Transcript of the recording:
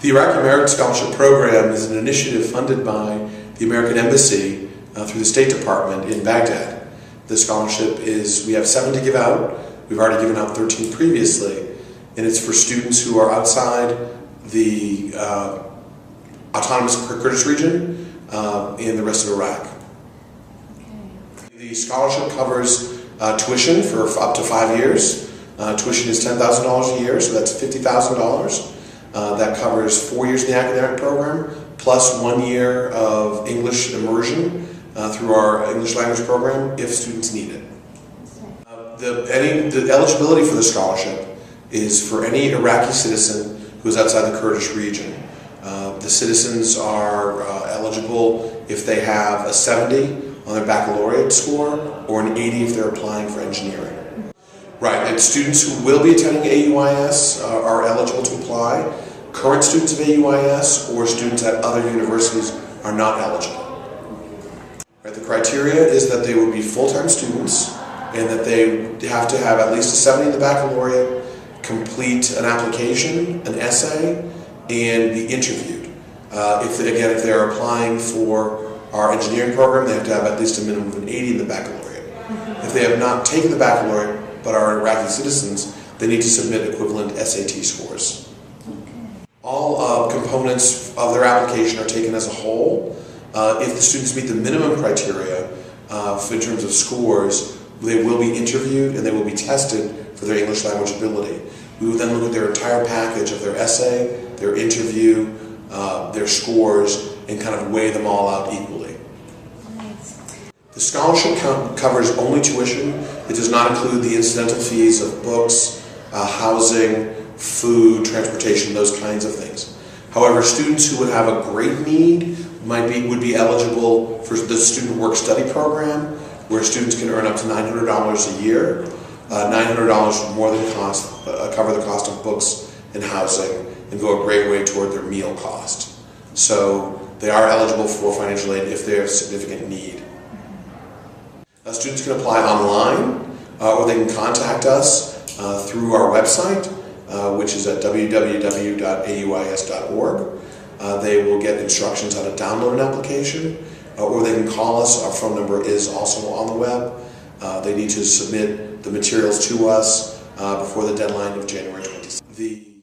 The Iraqi Merit Scholarship Program is an initiative funded by the American Embassy through the State Department in Baghdad. The scholarship is, we have 7 to give out. We've already given out 13 previously, and it's for students who are outside the autonomous Kurdistan Region and the rest of Iraq. Okay. The scholarship covers tuition for up to 5 years. Tuition is $10,000 a year, so that's $50,000. That covers 4 years in the academic program, plus 1 year of English immersion through our English language program if students need it. The eligibility for the scholarship is for any Iraqi citizen who is outside the Kurdistan region. The citizens are eligible if they have a 70 on their baccalaureate score or an 80 if they're applying for engineering. Right, and students who will be attending AUI-S are eligible to apply. Current students of AUI-S or students at other universities are not eligible. Right, the criteria is that they would be full-time students and that they have to have at least a 70 in the baccalaureate, complete an application, an essay, and be interviewed. If they're applying for our engineering program, they have to have at least a minimum of an 80 in the baccalaureate. If they have not taken the baccalaureate but are Iraqi citizens, they need to submit equivalent SAT scores. All components of their application are taken as a whole. If the students meet the minimum criteria in terms of scores, they will be interviewed and they will be tested for their English language ability. We will then look at their entire package of their essay, their interview, their scores, and kind of weigh them all out equally. The scholarship covers only tuition. It does not include the incidental fees of books, housing, food, transportation, those kinds of things. However, students who would have a great need would be eligible for the student work-study program, where students can earn up to $900 a year. $900 would more than cover the cost of books and housing and go a great way toward their meal cost. So they are eligible for financial aid if they have significant need. Students can apply online or they can contact us through our website, which is at www.auis.org. They will get instructions how to download an application, or they can call us. Our phone number is also on the web. They need to submit the materials to us before the deadline of January 26th.